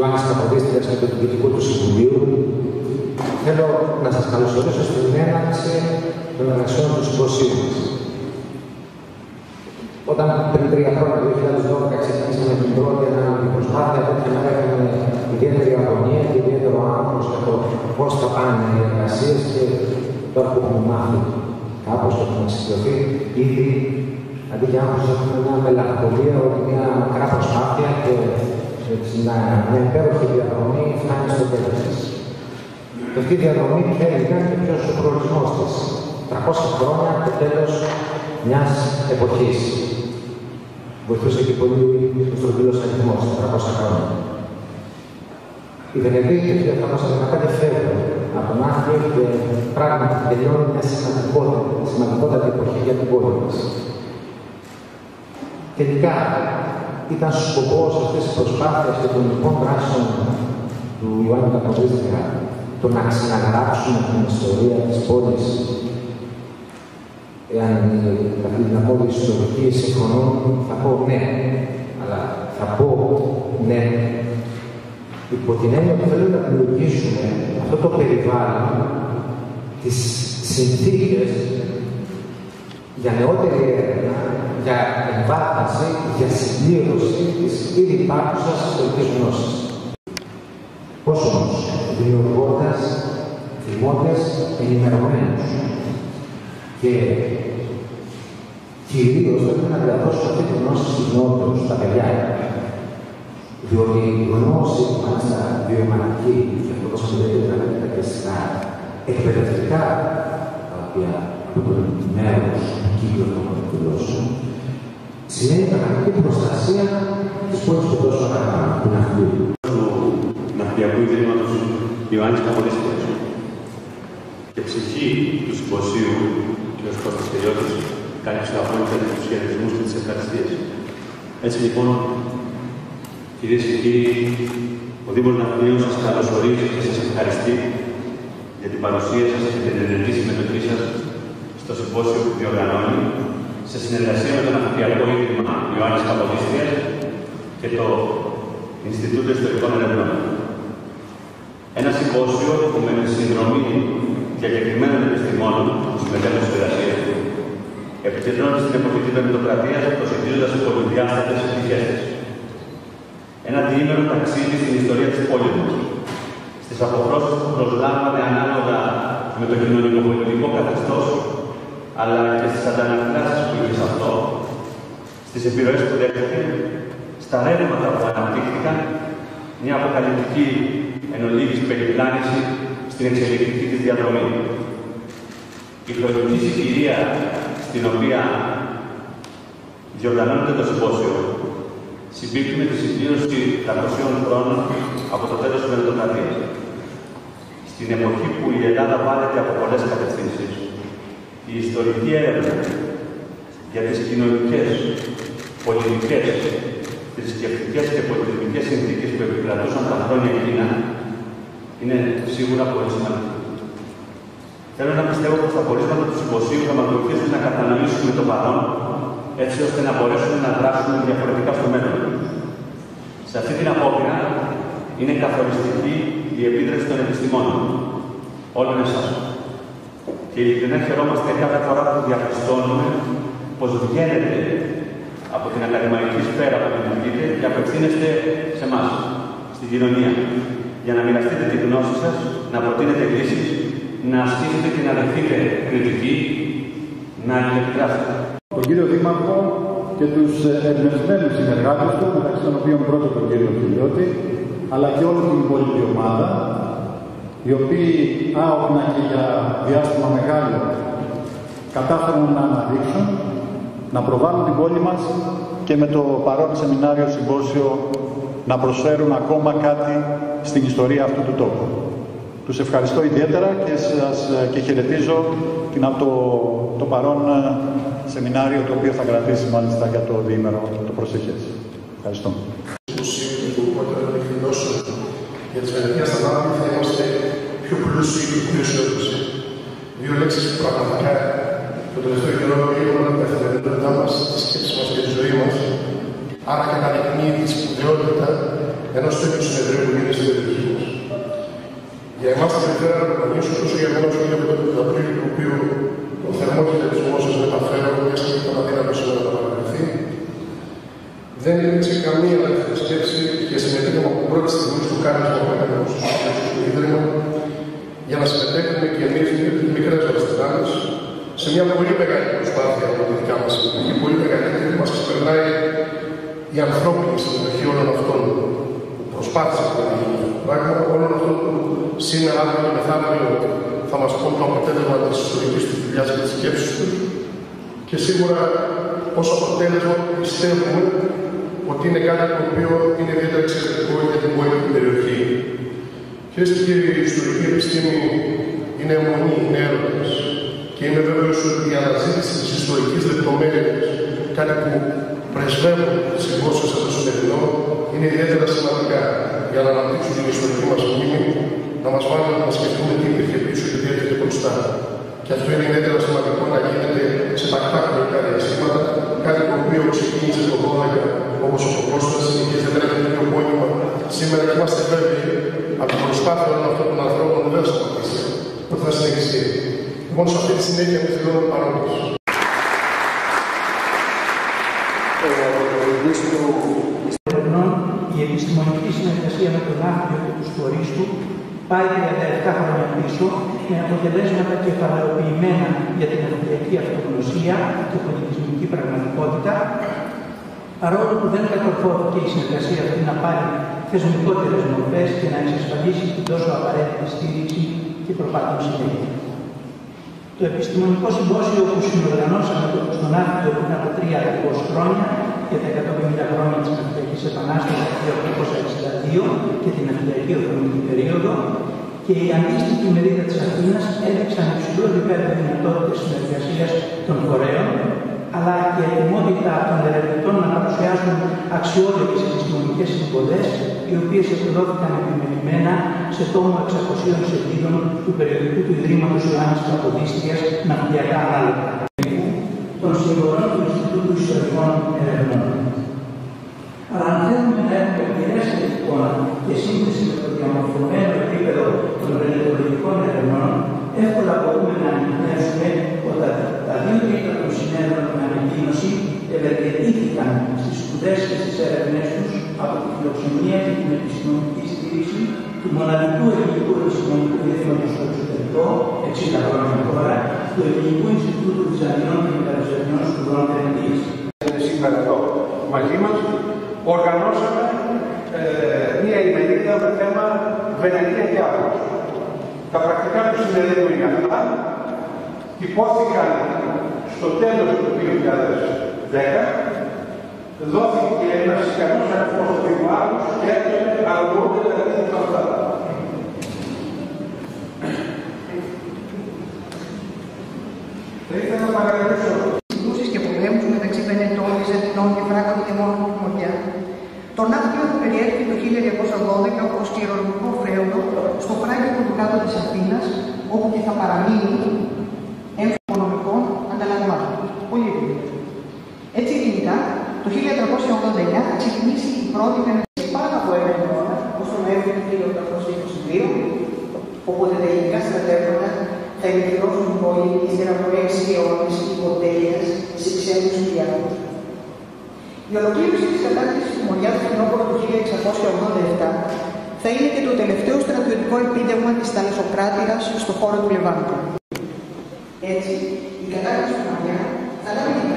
Ιωάννης Καποδίστριας και του Διοικητικού του Συμβουλίου, θέλω να σας καλωσορίσω στην έναρξη των εργασιών του συμποσίου μας. Όταν πριν 3 χρόνια, το 2012, ξεκινήσαμε την πρώτη ανάλογη προσπάθεια, τότε είχαμε ιδιαίτερη αγωνία και ιδιαίτερο άγχος για το πώς θα πάνε οι εργασίες και τώρα που έχουμε μάθει κάπως το έχουμε εξοικειωθεί, ήδη αντί για άγχος έχουμε μια μελαγχολία ότι μια μακρά προσπάθεια και μια υπέροχη διαδρομή φτάνει στο τέλος της. Και αυτή η διαδρομή ποια ήταν και ποιος ο προορισμός της. 300 χρόνια το τέλος μιας εποχής. Βοηθούσε και πολύ ο στρογγυλός αριθμός, 300 χρόνια. Η Βενεδίκη το 1815 φεύγει από τον Άχλιο και πράγματι τελειώνει μια σημαντικότατη εποχή για την πόλη μας. Τελικά ήταν σκοπός αυτής της προσπάθειας και των λοιπών δράσεων του Ιωάννη Καποδίστρια το να ξαναγράψουμε την ιστορία της πόλης. Εάν αυτή την απόδειξη ιστορική συμφωνώ, θα πω ναι, αλλά θα πω ναι υπό την έννοια ότι θέλουμε να δημιουργήσουμε αυτό το περιβάλλον, τις συνθήκες για νεότερη έρευνα, για εμβάθυνση, για συμπλήρωση της ήδη υπάρχουσας ιστορικής γνώσης. Πώς όμως, δημιουργώντας θυμότες ενημερωμένους και κυρίως πρέπει να διαδώσουμε αυτή τη γνώση στους νεότερους, στα παιδιά. Διότι η γνώση, μάλιστα βιωματική, και αυτό όπως λέτε και στα εκπαιδευτικά, τα οποία αποτελούν μέρος του κύκλου των εκδηλώσεων, σημαίνει πραγματική προστασία της πόλης που τόσο αγαπάμε, του ναυτικού. Του Ναυτιλιακού Ιδρύματος Ιωάννης Καποδίστριας και ψυχή του συμποσίου, κ. Κώστας Τελειώτης, κάνει τους απόλυτα τους χαιρετισμούς και τις ευχαριστίες. Έτσι λοιπόν, κυρίες και κύριοι, ο Δήμος Ναυτιλίου σας καλωσορίζει και σας ευχαριστεί για την παρουσία σας και την ενεργή συμμετοχή σας στο συμπόσιο που διοργανώνει σε συνεργασία με το Ναυτιλιακό Ίδρυμα Ιωάννης Καποδίστριας και το Ινστιτούτο Ιστορικών Ερευνών. Ένα συμπόσιο που με τη συνδρομή διακεκριμένων επιστημόνων που συμμετέχουν στις εργασίες του επικεντρώνεται στην εποχή της Μεσοκρατίας, προσεγγίζοντας τις πολυδιάστατες πτυχές της. Ένα διήμερο ταξίδι στην ιστορία της πόλης μας, στις αποχρώσεις που προσλάμβανε ανάλογα με το κοινωνικοπολιτικό καθεστώς, αλλά και στις αντανακλάσεις που είχε σε αυτό, στις επιρροές που δέχτηκε, στα ρεύματα που αναπτύχθηκαν, μια αποκαλυπτική εν ολίγης περιπλάνηση στην εξελικτική της διαδρομή. Η χρονική συγκυρία στην οποία διοργανώνεται το συμπόσιο συμπίπτει με τη συμπλήρωση 300 χρόνων από το τέλος της Μεσοκρατίας. Στην εποχή που η Ελλάδα βάλεται από πολλές κατευθύνσεις, η ιστορική έρευνα για τις κοινωνικές, πολιτικές, θρησκευτικές και πολιτισμικές συνθήκες που επικρατούσαν τα χρόνια εκείνα είναι σίγουρα πολύ σημαντική. Θέλω να πιστεύω πως τα πορίσματα του συμποσίου θα μας βοηθήσουν να κατανοήσουμε το παρόν, έτσι ώστε να μπορέσουμε να δράσουμε διαφορετικά στο μέλλον. Σε αυτή την απόπειρα είναι καθοριστική η επίδραση των επιστημόνων, όλων εσάς. Και ειλικρινά χαιρόμαστε κάθε φορά που διαπιστώνουμε πως βγαίνετε από την ακαδημαϊκή σφαίρα που δημιουργείτε και απευθύνεστε σε εμάς, στην κοινωνία, για να μοιραστείτε τη γνώση σας, να προτείνετε λύσεις, να ασκήσετε και να δεχτείτε κριτική, να επιδράσετε. Τον κύριο Δήμαρχο και τους εμπνευσμένους συνεργάτες του, μεταξύ των οποίων πρώτο τον κύριο Τελειώτη, αλλά και όλη την υπόλοιπη ομάδα, οι οποίοι άοπνα και για διάστημα μεγάλο κατάφεραν να αναδείξουν, να προβάλλουν την πόλη μας και με το παρόν σεμινάριο συμπόσιο να προσφέρουν ακόμα κάτι στην ιστορία αυτού του τόπου. Τους ευχαριστώ ιδιαίτερα και χαιρετίζω το παρόν σεμινάριο το οποίο θα κρατήσει μάλιστα για το διήμερο το προσεχές. Ευχαριστώ. Για τις μελλοντικές ανάπτυξης θα είμαστε πιο πλούσιοι και πιο αισιόδοξοι. Δύο λέξεις που πραγματικά το τελευταίο καιρό λίγο την καθημερινότητά μας, τη σκέψη μας και τη ζωή μας, άρα και αναδεικνύει τη σπουδαιότητα ενός τέτοιου συνεδρίου που γίνεται στην περιοχή μας. Για εμάς την Δευτέρα Ρομανίσου, όσο για μένα όσο είναι το Απρίλιο, του οποίου ο θερμό χαιρετισμό σας μεταφέρω, μια και ήταν αδύνατο σήμερα να παρακολουθεί, δεν υπήρξε καμία δεύτερη σκέψη και συμμετείχαμε από την πρώτη στιγμή στο κάλεσμα που έκανε στο Ίδρυμα για να συμμετέχουμε και εμείς μικρές δραστηριότητες σε μια πολύ μεγάλη προσπάθεια από τη δικιά μας συμμετοχή, πολύ μεγαλύτερη που μας ξεπερνάει η ανθρώπινη συμμετοχή όλων αυτών που προσπάθησαν να γίνει αυτό το πράγμα, όλων αυτών που σήμερα, αύριο και μεθαύριο θα μας πούν το αποτέλεσμα της ιστορικής τους δουλειάς και της σκέψης τους και σίγουρα ως αποτέλεσμα πιστεύουμε ότι είναι κάτι το οποίο είναι ιδιαίτερα εξαιρετικό για την πολιτική περιοχή. Κυρίες και κύριοι, η ιστορική επιστήμη είναι αιμονή, είναι έρωτας και είμαι βέβαιος ότι η αναζήτηση της ιστορικής λεπτομέρειας, κάτι που πρεσβεύουν τις συμπόσιες από το σημερινό, είναι ιδιαίτερα σημαντικά για να αναπτύξουν την ιστορική μας μνήμη, να μας βάλουν να σκεφτούμε τι υπήρχε πίσω και τι έρχεται μπροστά. Και αυτό είναι ιδιαίτερα σημαντικό να γίνεται σε τακτά χρονικά διαστήματα, κάτι το οποίο ξεκίνησε το 12, όπως ο Κώστας συνεχίζεται να έχει το ίδιο πόνημα. Σήμερα είμαστε βέβαιοι από την προσπάθεια όλων αυτών των ανθρώπων δεν θα σταματήσει, ότι θα συνεχιστεί. Λοιπόν, σε αυτή τη συνέχεια εμείς δηλώνουμε παρόντες. Η επιστημονική συνεργασία με τον Άφριο και τους φορείς του πάει 37 χρόνια πίσω με αποτελέσματα κεφαλαιοποιημένα για την ευρωπαϊκή αυτογνωσία και πολιτισμική πραγματικότητα, παρόλο που δεν κατορθώθηκε η συνεργασία αυτή να πάρει θεσμικότερες μορφές και να εξασφαλίσει την τόσο απαραίτητη στήριξη και προπάτων συνέχεια. Το επιστημονικό συμπόσιο που συνοργανώσαμε στον Άφριο πριν από 3 ακριβώς χρόνια για τα 150 χρόνια της Ναυτιλιακής Επανάστασης του 1862 και την Ναυτιλιακή Οθωμανική περίοδο και η αντίστοιχη μερίδα της Αθήνας έδειξαν υψηλό επίπεδο δυνατότητες συνεργασίας των φορέων, αλλά και ετοιμότητα των ερευνητών να παρουσιάσουν αξιόλογες επιστημονικές συμβολές, οι οποίες εκδόθηκαν επιμελημένα σε τόμο 600 σελίδων του περιοδικού του Ιδρύματος Ιωάννης Καποδίστριας Ναυτιλιακά Ανάλογα, των συμβολών του Ινστιτούτου Ιστορικών Ερευνών. Αλλά αν θέλουμε να έχουμε πληρέστερη εικόνα και σύνδεση με το διαμορφωμένο επίπεδο των ρενετολογικών ερευνών, εύκολα μπορούμε να ανοιχνεύσουμε ότι τα 2/3 των συνέδρων με ανακοίνωση ευεργετήθηκαν στις σπουδές και στις έρευνες τους από τη φιλοξενία και την επιστημονική στήριξη του μοναδικού ελληνικού επιστημονικού ιδρύματος στο εξωτερικό, 60 χρόνια τώρα, του Ελληνικού Ινστιτούτου Βυζαντινών και Μεταπιστημιακών Σπουδών Τεχνικής. Σήμερα εδώ μαζί μας οργανώσαμε μία ημερίδα με θέμα Βενετία και Άπλος. Τα πρακτικά του συνεδρίου είναι αυτά. Υπόθηκαν στο τέλος του 2010. Δόθηκε ένας ικανός αριθμός δημάρχους και έρχεται αργότερα δηλαδή αυτά. Θα ήθελα να παρακαλέσω συγκρούσεις και πολέμους μεταξύ Βενετών, Βυζαντινών και Φράγκων και μόνο του Μοριά. Το Άφριο περιέχει το 1212 ως κληρονομικό φρέουδο στο φράγκικο του κάτω της Αθήνας, όπου και θα παραμείνει έμφυλο ανταλλαγμάτων. Πολύ γρήγορα. Έτσι γενικά, το 1389 θα ξεκινήσει η πρώτη πενετή πάνω από 1 αιώνα, ως το Νοέμβριο του 1822, οπότε τα ελληνικά στρατεύματα θα επικυρώσουν την πόλη ύστερα από 6 αιώνες υποτέλειας σε ξένους Κυριακούς. Η ολοκλήρωση της κατάκτησης του Μοριά του φθινόπωρο του 1687 θα είναι και το τελευταίο στρατιωτικό επίτευγμα της θαλασσοκράτηρας στον χώρο του Λεβάντου. Έτσι, η κατάκτηση του Μοριά θα λάβει την